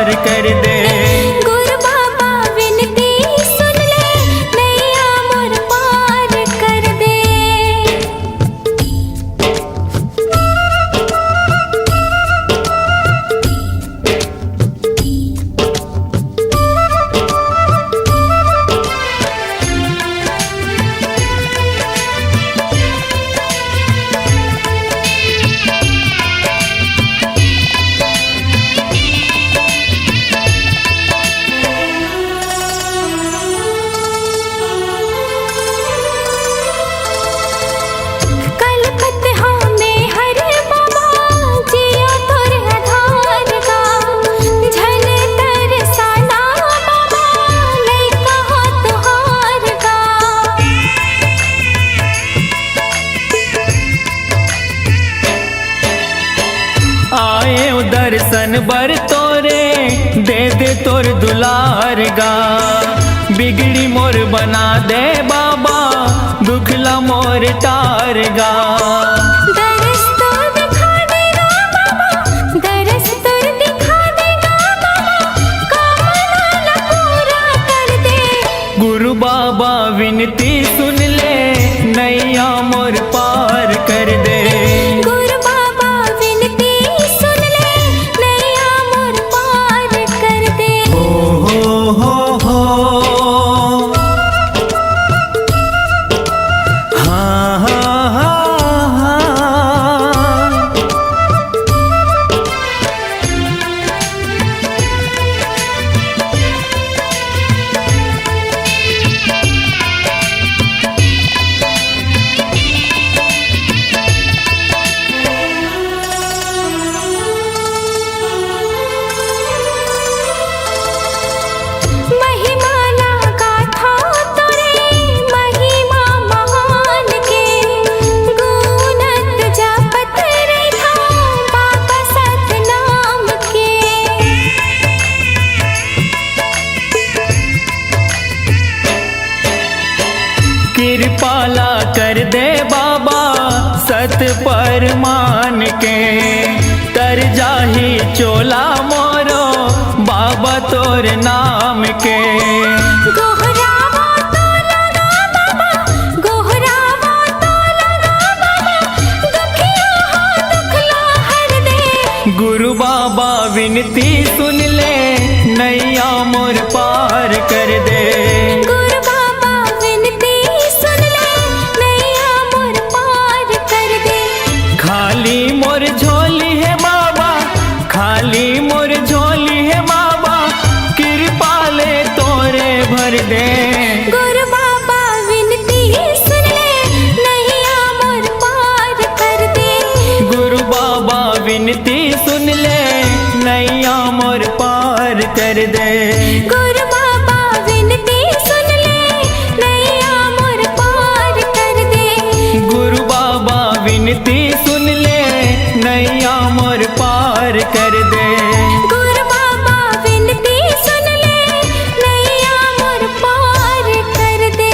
पार कर दे। गुरु बाबा विनती सुन ले, नैया मोर पार कर दे। दर्शन बर तोरे दे दे तोर दुलार गा, बिगड़ी मोर बना दे बाबा, दुखला मोर टार गा। दरस तो दिखा देगा बाबा, दरस तो दिखा देगा बाबा, कामना पूरा कर दे। गुरु बाबा विनती सुन ले, नैया मोर पार कर दे। कृपाला कर दे बाबा सत पर मान के, तर जाही चोला मोरो बाबा तोर नाम के। गोहरावा तो लगा बाबा, गोहरावा तो लगा बाबा, दुखिया हो दुखला हर दे। गुरु बाबा विनती सुन ले, नैया मोर पार कर दे। खाली मोर झोली है बाबा, खाली मोर झोली है बाबा, कृपा ले तोरे भर दे। गुरु बाबा विनती सुन ले, नैया मोर पार कर दे। गुरु बाबा विनती सुन ले, नैया मोर पार कर दे। गुरु बाबा विनती सुन ले, नैया मोर पार कर दे। गुरु बाबा विनती सुन ले, नैया मोर पार कर दे। गुरु बाबा विनती सुन ले, नैया मोर पार कर दे।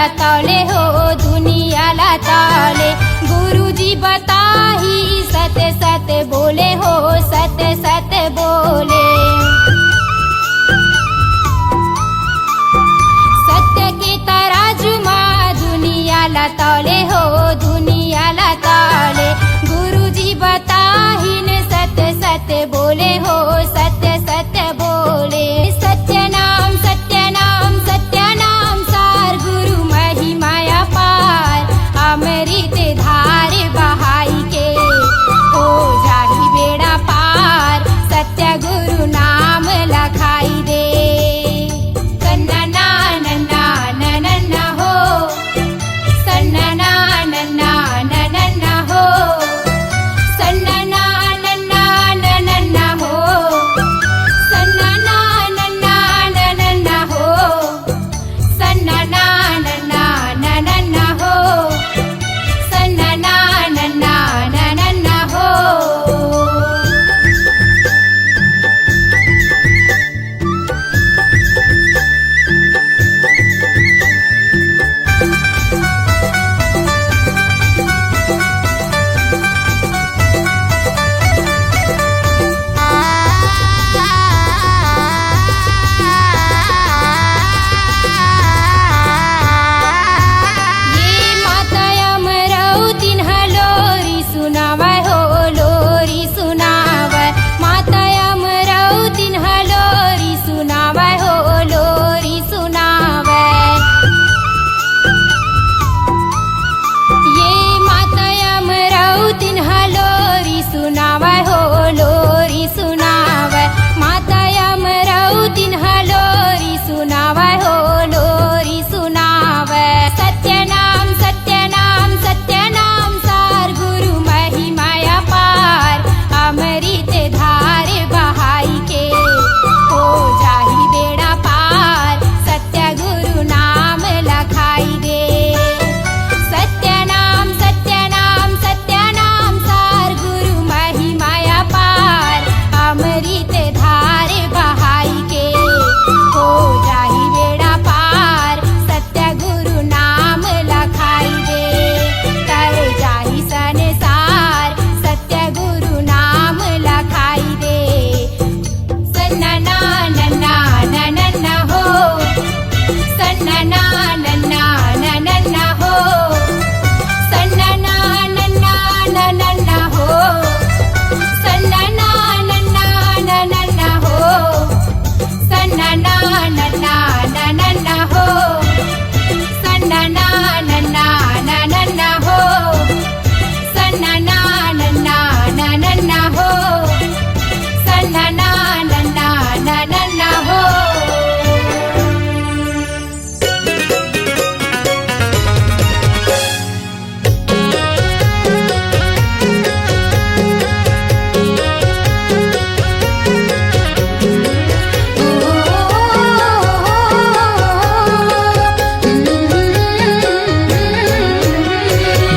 ला तौले हो दुनिया ला तौले। गुरुजी बताही सत्य सत्य बोले हो सत्य सत्य बोले। सत्य के तराजू माँ दुनिया ला तौले हो दुनिया ला तौले। गुरुजी बताही ने सत्य सत्य बोले हो सत्य सत्य बोले। सत्य नाम सार गुरु महिमाया पार। अमृत धार बहाई के हो जाही बेड़ा पार। सत्य गुरु नाम लखाई दे। सन्ना नन्ना नन्ना हो सन्ना नन्ना हो सन्ना नन्ना हो सन्ना नन्ना हो सन्ना नन्ना हो सन्ना नन्ना हो। ये माता अमरावती लोरी सुनावै हो लोरी सुनावै। माता अमरावती लोरी सुनावै हो लोरी सुनावै। ये माता अमरावती लोरी सुनावै हो लोरी सुनावै। माता अमरावती लोरी सुनावै हो लोरी सुनावै। सत्य नाम सार गुरु महिमाया पार। अमृत धार बहाई के हो जाही बेड़ा पार। सत्य गुरु नाम लखाई दे। सत्य नाम सार गुरु महिमाया पार। अमृत धार बहाई के हो जाही बेड़ा पार। सत्य गुरु नाम लखाई दे। तर जाही संसार सत्य गुरु नाम लखाई दे। सन्ना नन्ना हो सन्ना नन्ना हो सन्ना नन्ना हो सन्ना नन्ना हो सन्ना नन्ना हो सन्ना नन्ना हो सन्ना नन्ना हो सन्ना नन्ना हो।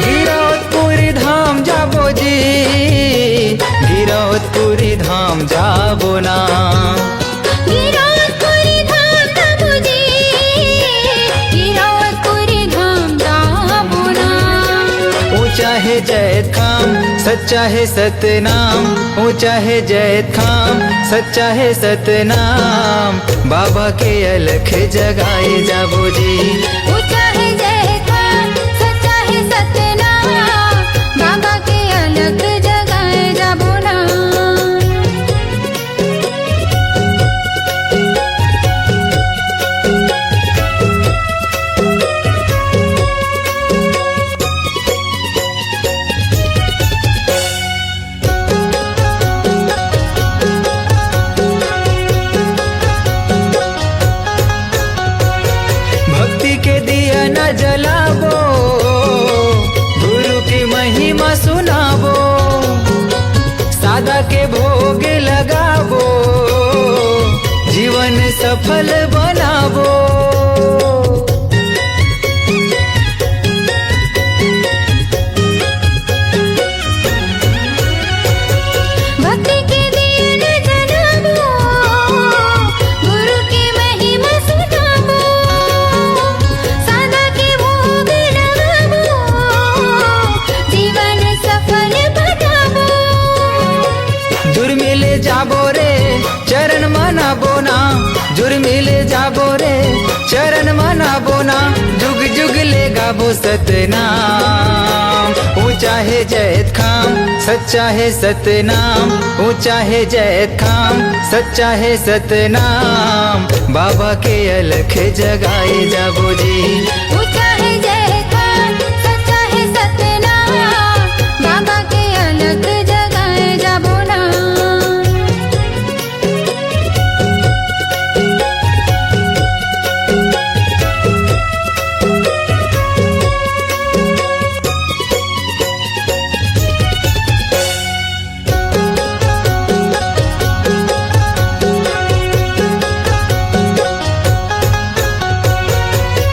गिरौदपुरी धाम जाबो जी गिरौदपुरी धाम जाबो ना। गिरौदपुरी धाम जाबो जी गिरौदपुरी धाम जाबो ना। ऊंचा है जैत खाम सच्चा है सतनाम। ऊंचा है जैत खाम सच्चा है सतनाम। बाबा के अलख जगाए जाबो जी। ऊंचा है जय खान सच्चा है सतनाम। बाबा के अलग जगाए जाबो ना। भक्ति के दिया न जलाबो गुरु की महिमा सुनाबो। सादा के भोग लगाबो जीवन सफल बनाबो। भक्ति के दिन जनाबो गुरु की महिमा सुनाबो। सादा के चरण मनाबो ना जुग जुग ले गाबो सतनाम। ऊंचा है जैत खाम सच्चा है सतनाम, ऊंचा है जैत खाम सच्चा है सतनाम। बाबा के अलख जगाए जाबो जी। ऊंचा है जय खान सच्चा है सतनाम, बाबा के अलख जगाए जाबो ना।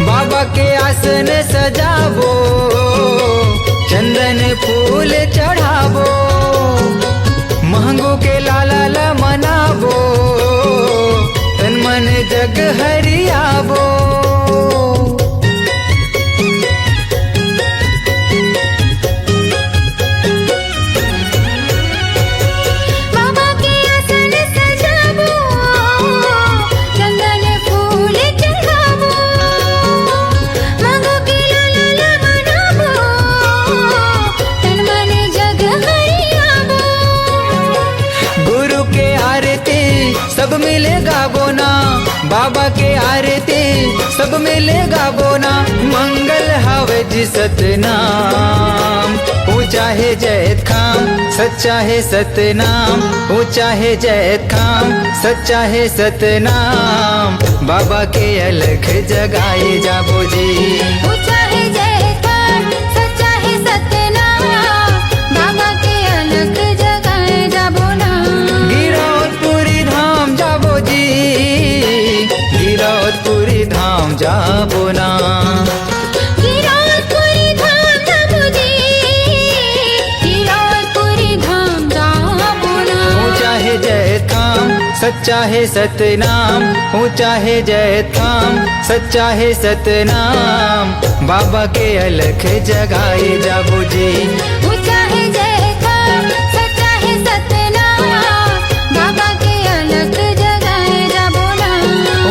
बाबा के आसन सजाबो, चंदन फूल चढ़ाबो, महंगो के लाला ला मनाबो, तन मन जग हरियाबो। बाबा के आसन सजाबो, चंदन फूल चढ़ाबो, मांगो के लाला मनाबो, तन मन जग हरियाबो। गुरु के आरती सब मिले गाबो ना, बाबा के आरती सब मिले गाबो ना। मंगल हावे जी सतनाम, ऊंचा है जैत खाम सच्चा है सतनाम, ऊंचा है जैत खाम सच्चा है सतनाम। बाबा के अलख जगाए जाबो जी। ऊंचा है जय खान सच्चा है सतनाम, बाबा के अलख जगाए जाबो ना। गिरौदपुरी धाम जाबो जी, गिरौदपुरी धाम जाबो ना। गिरौदपुरी धाम जाबो जी, गिरौदपुरी धाम जाबो ना। ऊंचा है जैत खाम सच्चा है सतनाम, ऊंचा है जैत खाम सच्चा है सतनाम। बाबा के अलख जगाए जाबो जी। ऊंचा है जय खान सच्चा है सतनाम, बाबा के अलख जगाए जाबो ना।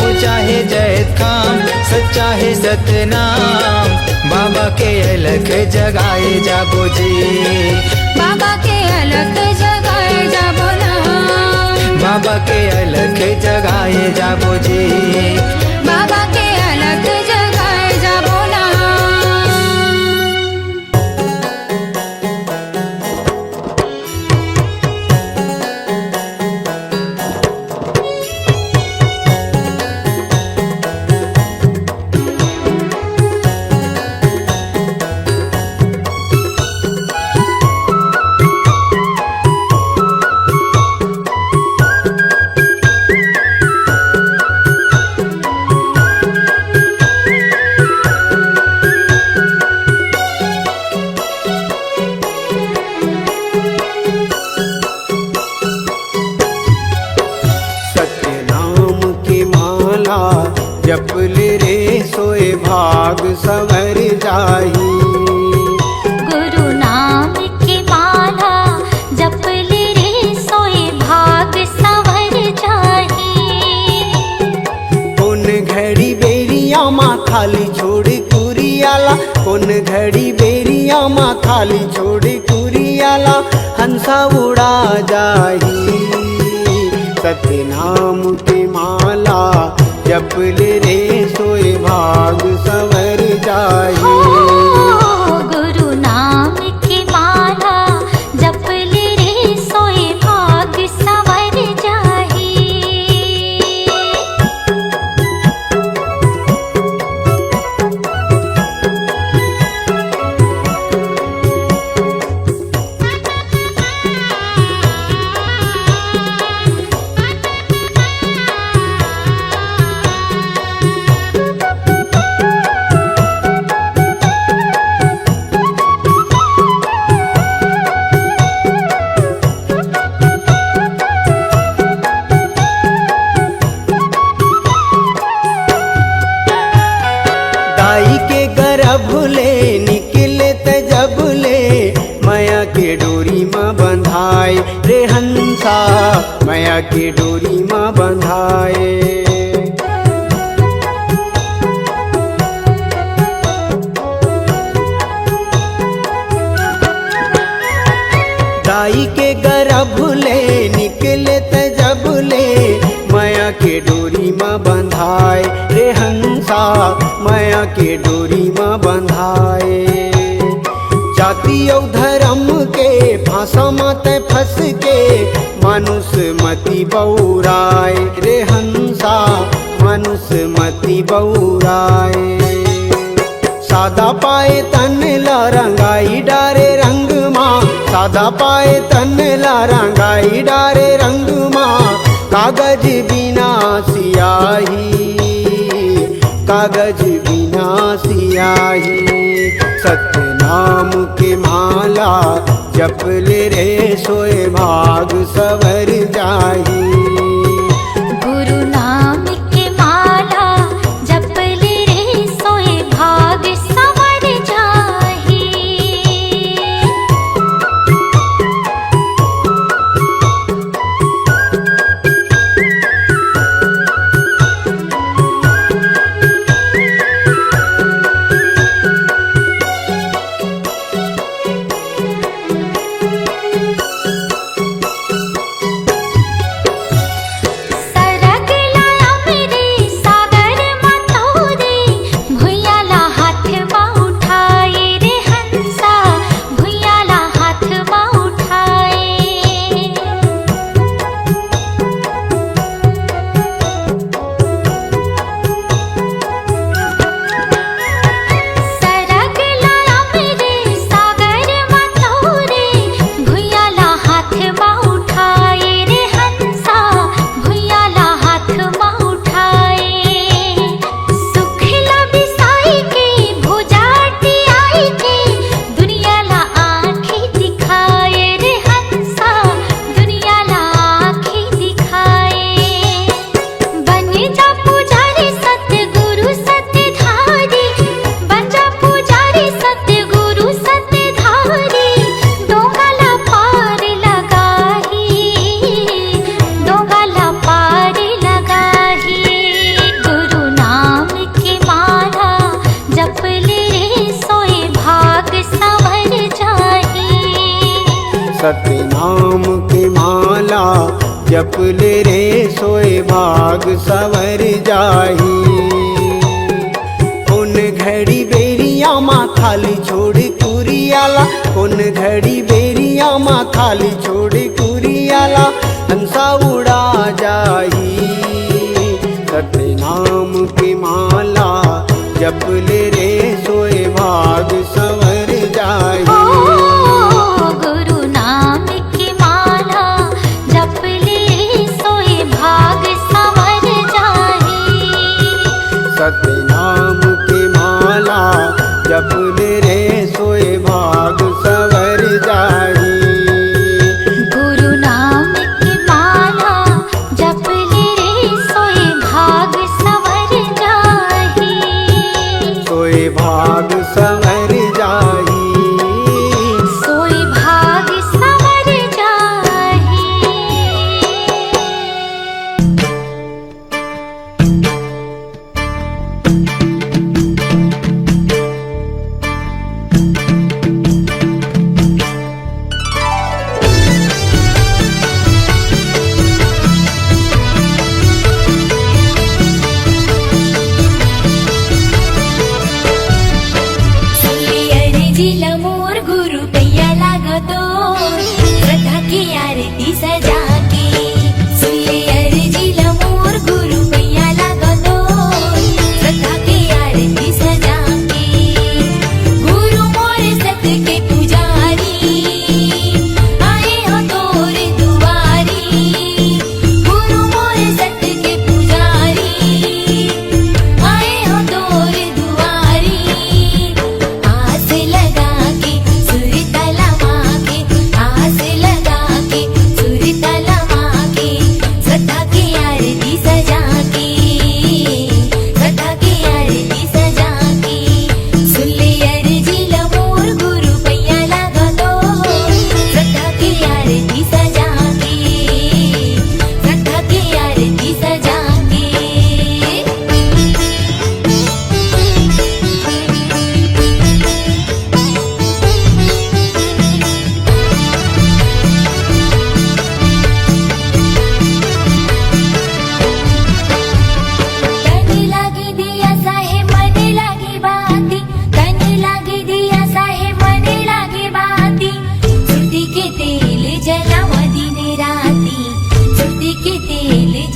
ऊंचा है जैत खाम सच्चा है सतनाम, बाबा के अलख जगाए जाबो जी। बाबा के अलख जगाए जाबो ना। बाबा के अलख जगाए जाबो जी। बाबा के अलख जगाए जाबो ना। सतनाम की माला जप ले रे सोए भाग संवर जाही। गुरु नाम की माला जप ले रे सोए भाग संवर जाही। कौन घड़ी बेरिया माँ खाली छोड़ कुरियाला, कौन घड़ी बेरिया माँ खाली छोड़ कुरियाला, हंसा उड़ा जाही। सतनाम की माला जप ले रे सोए भाग संवर जाही। हो गुरु नाम की माला जप ले रे सोए भाग संवर जाही। दाई के गर्भ ले निकले तजब ले, माया के डोरी माँ बंधाए रे हंसा, माया के डोरी माँ बंधाए। जाई के गर्भ ले निकले त जब ले माया के डोरी में बंधाए रे हंसा माया के डोरी में बंधाए। जाति और धर्म के फांसा मत फंस के मानुष मति बौराए रे हंसा मानुष मति बौराए। सादा पाए तन ला रंगाई डारे रंग माँ सादा पाए तन ला रंगाई डारे रंग माँ। कागज बिना सियाही कागज बिना सियाही सत्य नाम के माला जप ले रे सोए भाग सवर जाही। गुरु नाम के माला जप ले रे सोए भाग संवर जाहि। सत्य नाम के माला जप ले रे सोए भाग सवर जाही। उन घड़ी बेरिया माँ खाली छोड़ कुरियाला उन घड़ी बेरिया माँ खाली छोड़ कुरियाला हंसा उड़ा जाही। सत्य नाम के माला जप ले रे सोए भाग सवर जाही। गुरु नाम की माला जप ले सोए भाग संवर जाहि। सत्य नाम की माला जप ले रे सोए भाग सवर जाही। गुरु नाम की माला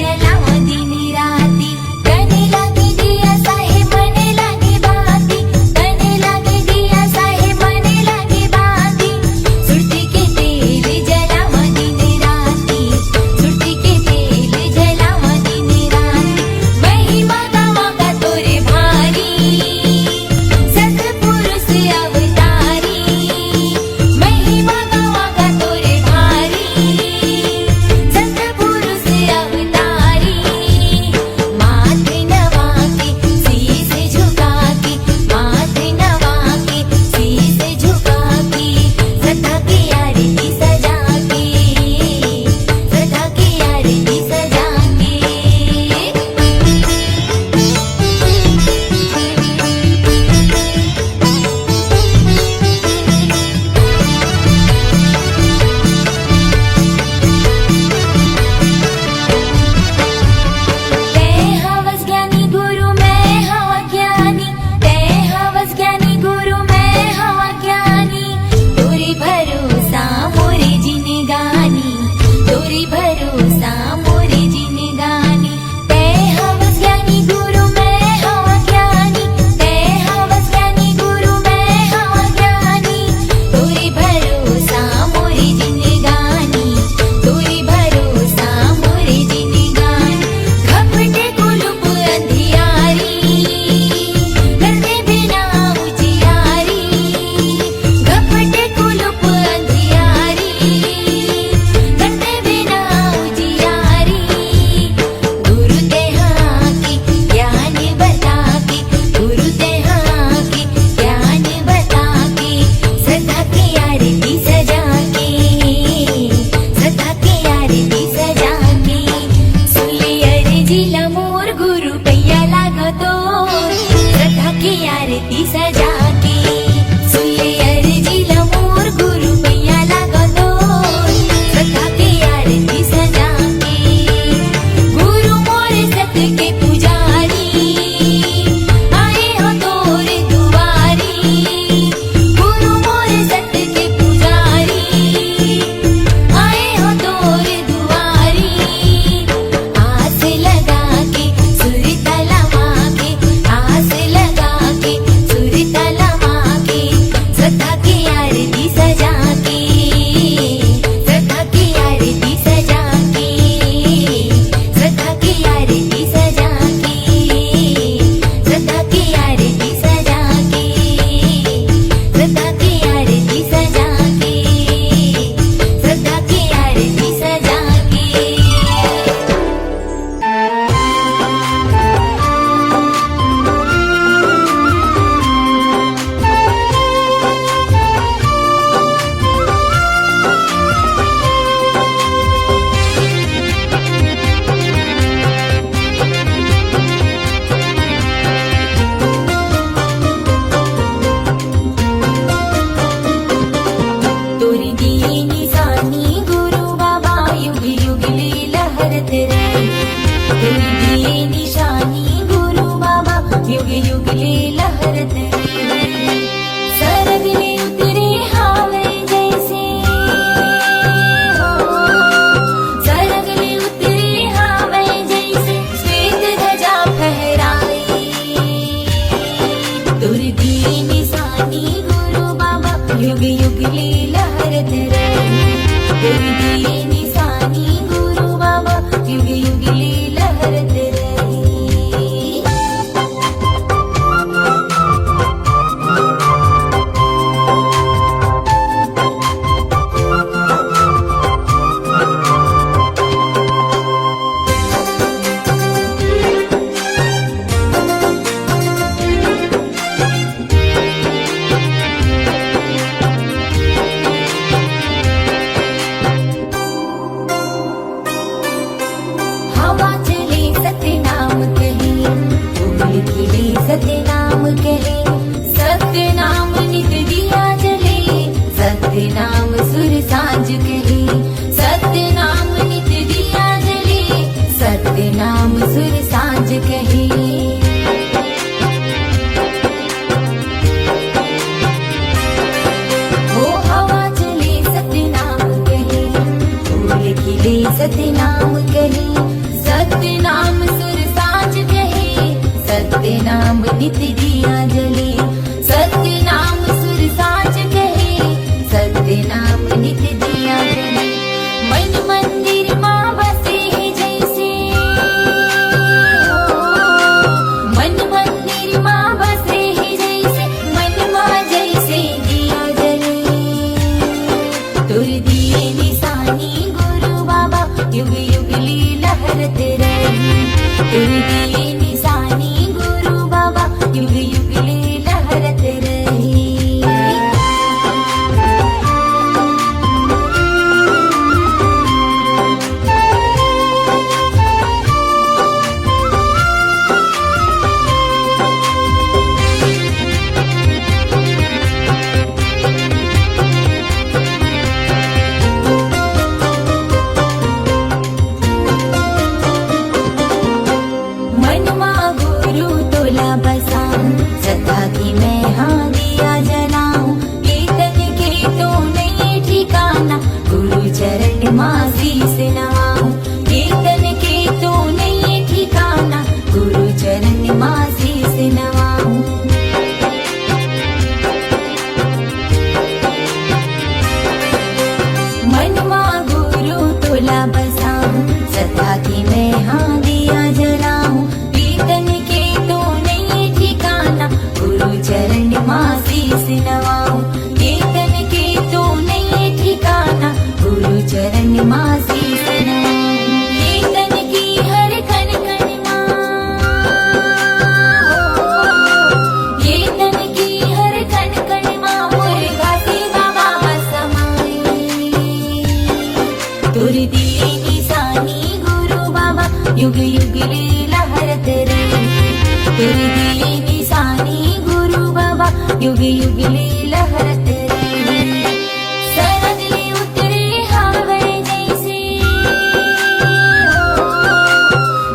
जलाव दिनी राती तने लागे दिया साहेब मने लागे बाती तने लागे दिया साहेब मने लागे बाती सुरती के तेल जलाव दिनी राती सुरती के तेल जलाव दिनी राती महिमा गावा का तोरे भारी सतपुरुष अवतारी महिमा गावा का तोरे भारी सतपुरुष अवतारी माथे नवा के शीश झुका के माथे नवा के शीश झुका के सदा की आरती सजा के सदा की आरती सजा के तै हवस ज्ञानी गुरु मैं हवा ज्ञानी तै हवस ज्ञानी गुरु मैं हवा ज्ञानी तोरी भरोसा मोरे जिनगानी तोरी भरोसा मोरे जिनगानी तै हवस ज्ञानी गुरु मैं हवा ज्ञानी तै हवस ज्ञानी गुरु मैं हवा ज्ञानी तोरी भरोसा मोरे जिनगानी तोरी भरोसा मोरे जिनगानी घपटे कुलुप अंधियारी करते बिना उजियारी घपटे कुलुप अंधियारी करते बिना उजियारी गुरु देहा की ज्ञान बता के गुरु देहा की ज्ञान बता के सदा की आरती सजा के सदा की आरती सजा के सुली अर्जी मोर गुरु पैया लागतो सदा की आरती सजा के सुली अर्जी मोर गुरु पैया लागतो सदा की आरती सजा के गुरु मोरे सत के पुजारी आए हो तोरे दुआरी गुरु मोरे सत के पुजारी आए हो तोरे दुआरी आस लगा के सुर तलवा के आस लगा के सुर तलवा के सदा की आरती सजा के सदा की आरती सजा के सदा की आरती सजा के सदा की आरती सजा के सदा की आरती सजा के सदा की आरती सजा के तोरी दिए निशानी गुरु बाबा युग युग ले लहरत रहे तोरी दिए निशानी गुरु बाबा युग युग ले लहरत रहे सरग ले उतरे हावे जैसे हो सरग ले उतरे हावे जैसे श्वेत ध्वजा फहराई तोरी दिए निशानी गुरु बाबा युग युग ले लहरत रहे तोरी दिए निशानी गुरु बाबा युग युग ले लहरत रहे हवा चले सतनाम कहे फूल खिले सतनाम कहे सतनाम नित दिया जले सतनाम सुर सांझ कहे सतनाम नित दिया जले सतनाम सुर सांझ कहे सतनाम कहे युग युग लीला हरते रे तेरी दी निशानी गुरु बाबा युग युग लीला हरते रे सरदले उतरे हावे जैसे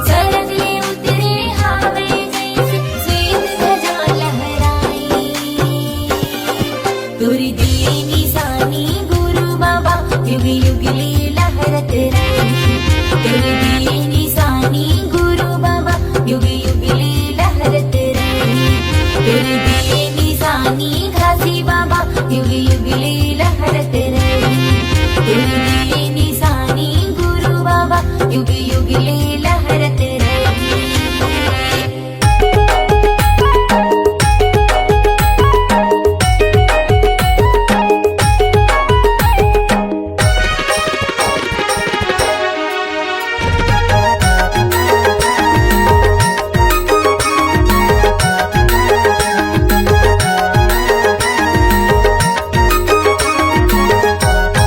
सरदले उतरे हावे जैसे श्वेत ध्वजा लहराई तुरी दी निशानी गुरु बाबा युग युग लीला हरते रे तेरी दी निशानी गुरु बाबा युग युग लीला हरते रे तेरी दी निशानी घासी बाबा युग युग लीला हरते रे तेरी दी निशानी गुरु बाबा युग युग लीला हरते रे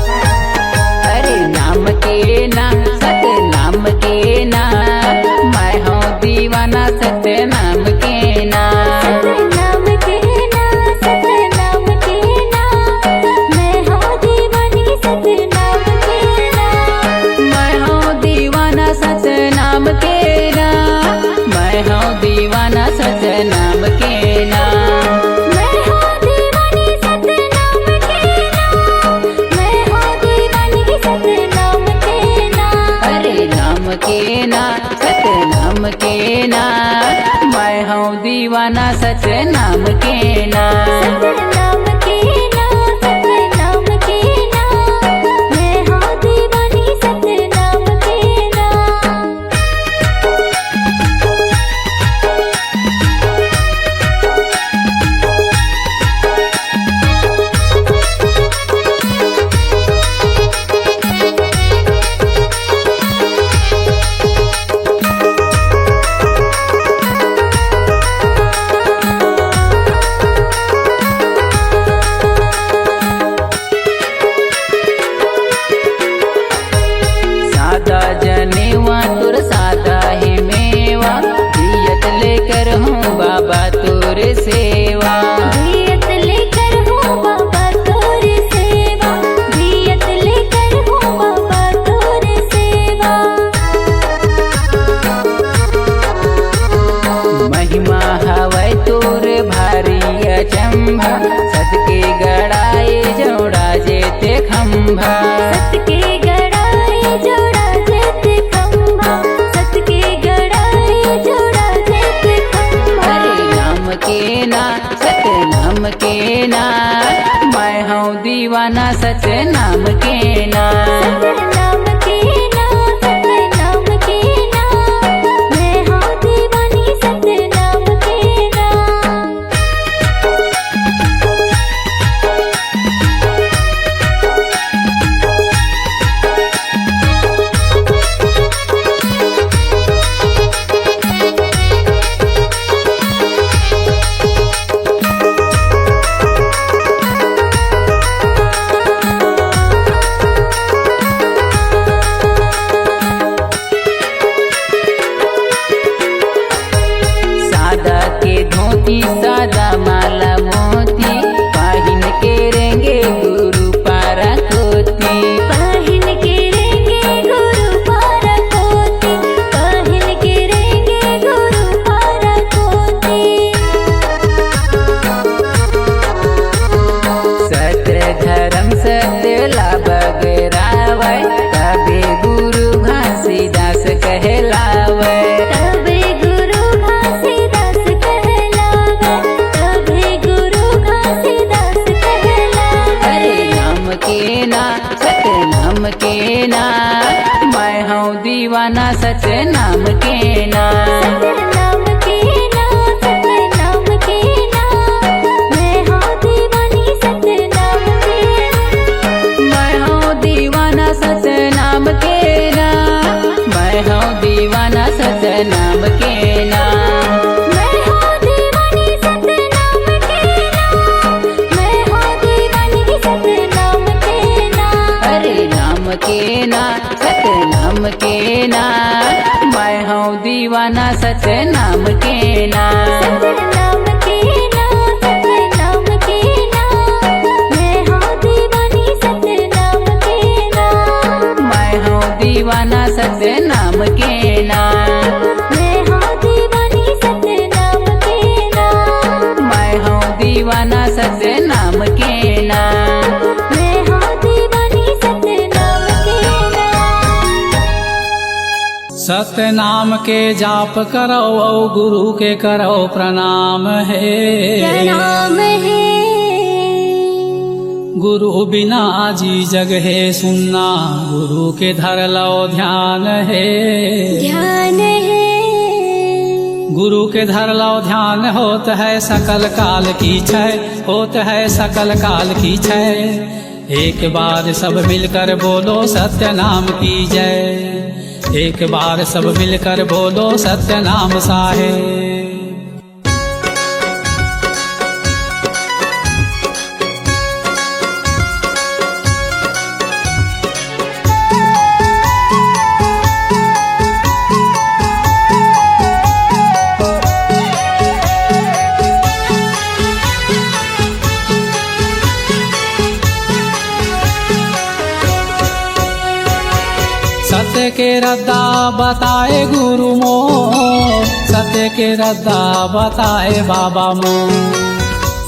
अरे नाम के ना सत नाम के ना मैं हूँ दीवाना सत नाम के ना नाम के ना सत नाम के ना मैं हूँ दीवानी सत नाम के ना मैं हूँ दीवाना सत नाम के ना मैं हूँ दीवाना सत नाम के ना मैं हूँ दीवानी सत नाम के ना मैं हूँ दीवानी सत नाम के ना अरे नाम के ना सत नाम के ना मैं हूँ दीवाना सत नाम के ना सत नाम के ना सत नाम के ना मैं हूँ दीवानी सत नाम के ना सादा जनेवा तुर सादा ही मेवा दियत लेकर हूँ बाबा तुर सेवा धियत लेकर हूँ बाबा तोर सेवा धियत लेकर हूँ बाबा तोर सेवा महिमा हवै तुर भारी अचंभा सदके गड़ाए जोड़ा जेते खंभा सत के गड़ाए जोड़ा जेते खंभा सत के गड़ाए जोड़ा जेते खंभा अरे नाम के ना सत नाम के ना मैं हूँ दीवाना सच नाम के ना सत नाम के ना सत नाम के ना मैं हूँ दीवानी सत नाम के ना सादा के धोती सादा माला मोती पाहिन के रेंगे गुरु पारा कोती पाहिन के रेंगे गुरु पारा कोती पाहिन के रेंगे गुरु पारा कोती सत्य धर्म सत्य लाभ गरावै तबे गुरु घासीदास कहलावै तबे गुरु घासीदास कहलावे तबे गुरु घासीदास कहलावे अरे नाम के ना सत नाम के ना मैं हूँ दीवाना सच नाम के ना सत नाम के ना सत नाम के ना मैं हूँ दीवानी सत नाम के मैं हूँ दीवाना सच नाम के ना मैं हूँ दीवाना सच नाम के ना मैं हूँ दीवानी सत नाम के ना मैं हूँ दीवानी सत नाम के ना अरे नाम के ना सत नाम के ना मैं हूँ दीवाना सतनाम के ना। सतनाम के ना, सतनाम के ना, मैं हूँ दीवानी सतनाम के ना। मैं हूँ दीवाना सतनाम के ना। मैं हूँ दीवानी सतनाम के ना। मैं हूँ दीवाना सतनाम के ना। मैं हूँ दीवानी सतनाम के ना। सतनाम के जाप करो औ गुरु के करो प्रणाम है। प्रणाम है। गुरु बिना जी जग है सुनना, गुरु के धर लो ध्यान है। ध्यान है। गुरु के धर लो ध्यान होत है सकल काल की छय, होत है सकल काल की छय। एक बार सब मिलकर बोलो सत्य नाम की जय। एक बार सब मिलकर बोलो सत्य नाम साहेब। सत्य के रद्दा बताए गुरु मोर, सत्य के रद्दा बताए बाबा मोर।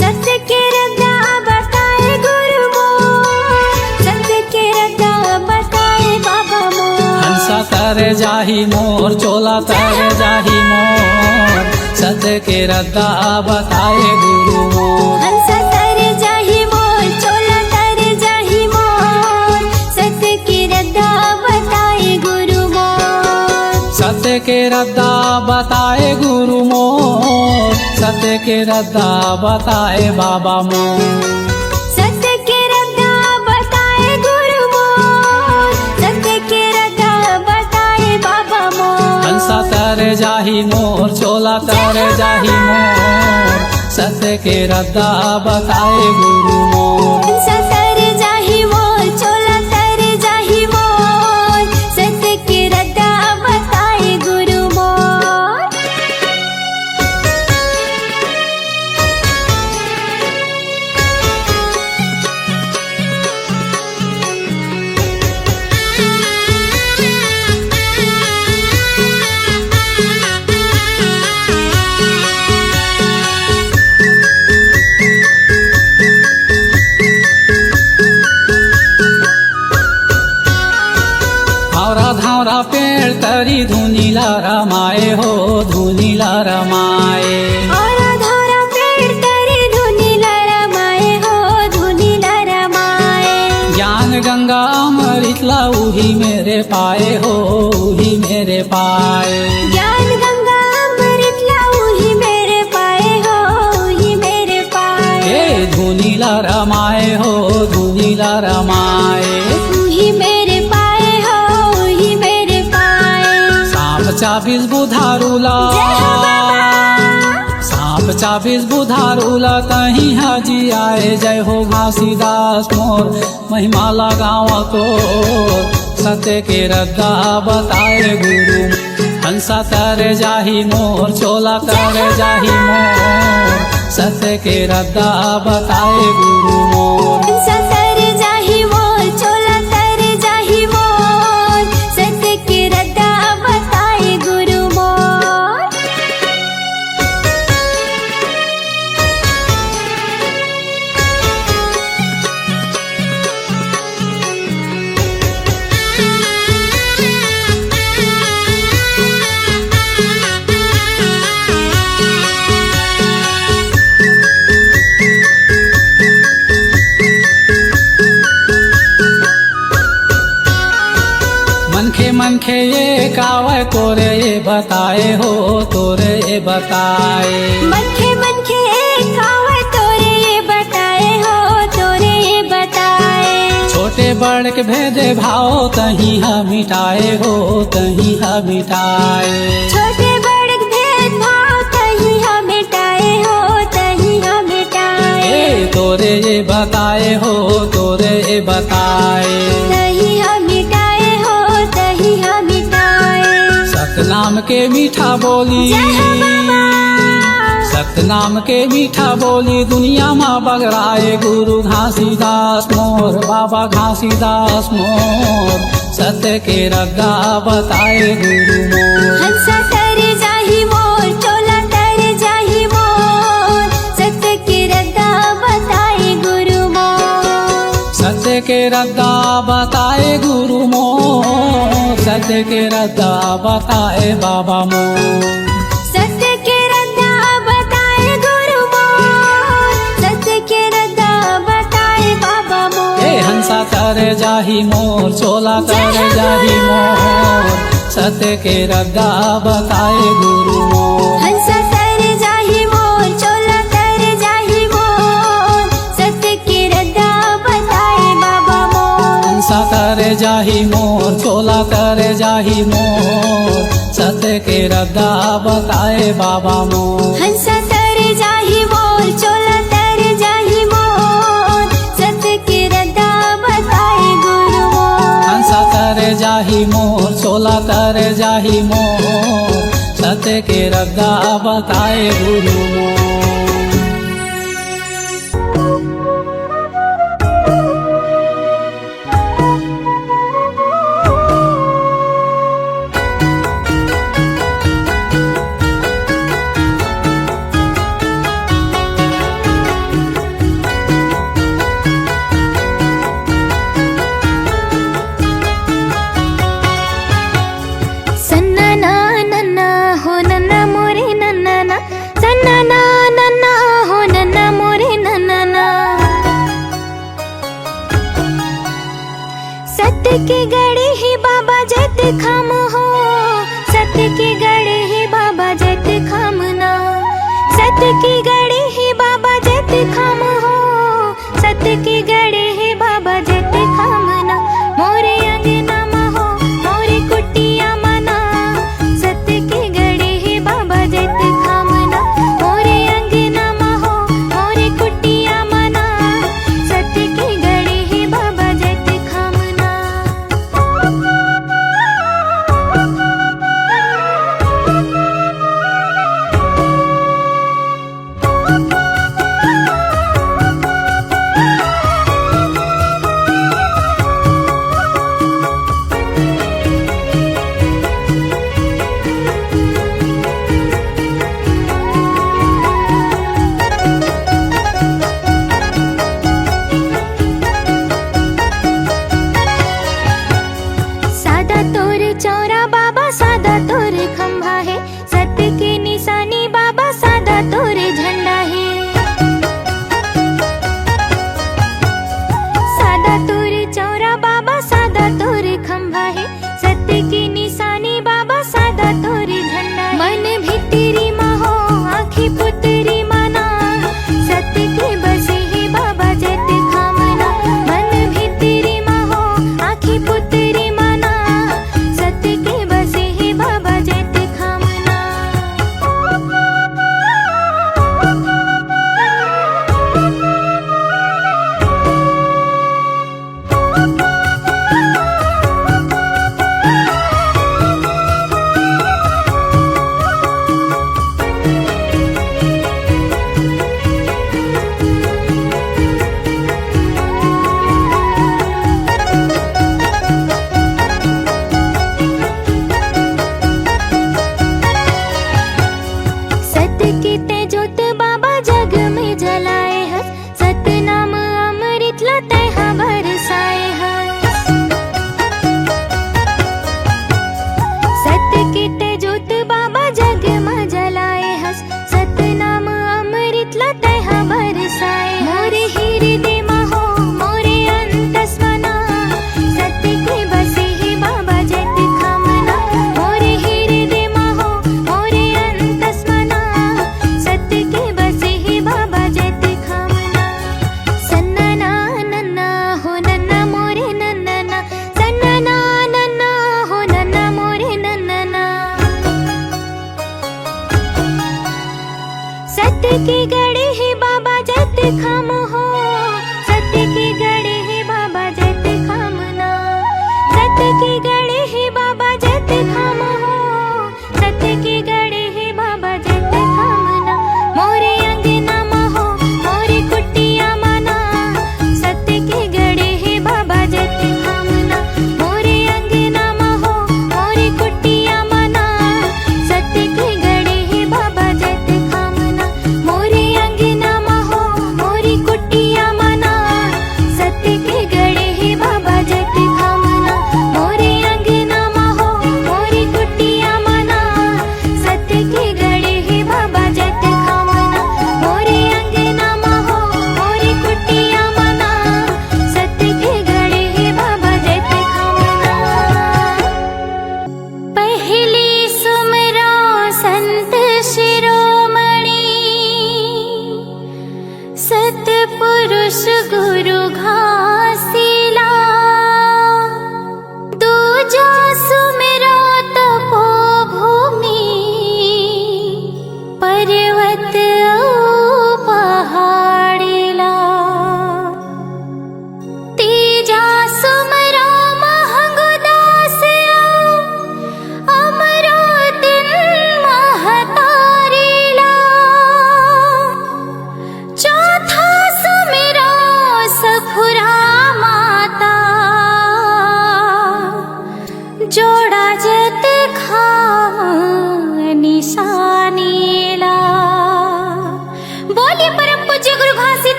सत्य के रद्दा बताए गुरु मोर, सत्य के रद्दा बताए बाबा मोर। हंसा तर जाही मोर, चोला तर जाही मोर, सत्य के रद्दा बताए गुरु मोर। हंसा तर जाही मोर, चोला तर जाही मोर, सत्य के रद्दा बताए गुरु मोर। सत्य के रद्दा बताए गुरु मोर, सत्य के रद्दा बताए बाबा मोर। सत्य के रद्दा बताए गुरु मोर, सत्य के रद्दा बताए बाबा मोर। हंसा तर जाही मोर, चोला तर जाही मोर, सत्य के रद्दा बताए गुरु मोर। हंसा तर जाही मोर, चोला तर जाही मोर, सत्य के रद्दा बताए गुरु मोर। धावरा धावरा पेड़ तरी धुनीला रमाए हो, धुनीला रमाए। और धारा पेड़ तरी धुनीला रमाए हो, धुनीला रमाए। ज्ञान गंगा अमृत उही मेरे पाए हो, उही मेरे पाए। ज्ञान गंगा अमृत लाऊही मेरे पाए हो, ही मेरे पाए। ए धुनीला रमाए हो, धुनीला रमाए। ही मेरे पाए हो, ही मेरे पाए। सांप चाबीस बुधारूला, सांप चाबीस बुधारूला, तही हाजी आए। जय हो घासीदास मोर, महिमा लगावा तो सत्य के रद्दा बताए गुरु। हंसा तर जाही मोर, चोला तर जाही मोर, सत्य के रद्दा बताए गुरु मोर। हंसा तर जाही मोर, चोला तर जाही मोर, सत्य के रद्दा बताए गुरु मोर। मनखे ये कावे तोरे ये बताए हो, तोरे ये बताए। मनखे मनखे खावे तोरे ये बताए हो, तोरे ये बताए। छोटे बड़ के भेदे भाव तही हा मिटाए हो, तही हा मिटाए। छोटे बड़ भेद भाव तही हम मिटाए हो, तही हम मिटाए। ए तोरे ये बताए हो, तोरे ये बताए। तही हम मिटाए हो, तही हम मिटाए। सतनाम के मीठा बोली, सतनाम के मीठा बोली दुनिया में बगराए गुरु घासीदास मोर, बाबा घासीदास मोर, सत्य के रद्दा बताए गुरु मोर। हंसा तर जाही मोर, चोला तर जाही मोर, सत्य के रद्दा बताए गुरु मोर। सत्य के रद्दा बताए गुरु मोर, सत्य के रद्दा बताए बाबा मोर। सत्य के रद्दा बताए गुरु मोर, सत्य के रद्दा बताए बाबा मोर। ए हंसा तर जाही मोर, चोला तर जाही मोर, सत्य के रद्दा बताए गुरु मोर। हंसा तर जाही मोर, चोला तर जाही मोर, सत्य के रद्दा बताए बाबा मोर। हंसा तर जाही मोर, चोला तर जाही मोर, सत्य के रद्दा बताए बाबा मोर। हंसा तर जाही मोर, चोला तर जाही मोर, सत्य के रद्दा बताए गुरु मोर। हंसा तर जाही मोर, चोला तर जाही मोर, सत्य के रद्दा बताए गुरु मोर। सन्ना नन्ना हो नन्ना मोरे नन्ना ना, सन्ना नन्ना हो नन्ना मोरे नन्ना ना। सत्य के गड़े ही बाबा जत खाम हो, सत्य के गड़े ही बाबा जत खाम ना। सत्य के गड़े ही बाबा जत खाम हो, सत्य के गड़े ही बाबा जत खाम ना। मोरे अंगना मा हो, मोरे कुटिया मना, सत्य के गड़े ही बाबा जत खाम ना। मोरे अंगना मा हो, मोरे कुटिया मना, सत्य के गड़े ही बाबा जत खाम ना। सादा तोर चौरा बाबा, सादा तोर खंभा है, सत्य के निशानी बाबा, सादा तोर झंडा है। सादा तोर चौरा बाबा, सादा तोर खंभा है, सत्य के निशानी बाबा, सादा तोर झंडा है। मन भितरी मा हो, आँखी पुतरी माना, सत्य के बसे ही बाबा जत खामना। मन भितरी मा हो, आँखी पुतरी माना, सत्य के बसे ही बाबा जत खामना। सत्य के तेजोत बाबा जग में जलाए हस, सत्य नाम अमृत ला तैहा बरसाए हस। सत्य के तेजोत बाबा जग में जलाए हस, सत्य नाम अमृत ला तैहा बरसाए। मोरे हृदय मा हो, मोरे अंतस्मना, सत्य के बसे ही बाबा जत खामना। मोरे हृदय मा हो, मोरे अंतस्मना, सत्य के बसे ही बाबा जत खामना। सन्ना नन्ना हो नन्ना मोरे नन्ना ना, सन्ना नन्ना हो नन्ना मोरे नन्ना ना। सत्य के गड़े ही बाबा जत खाम हो,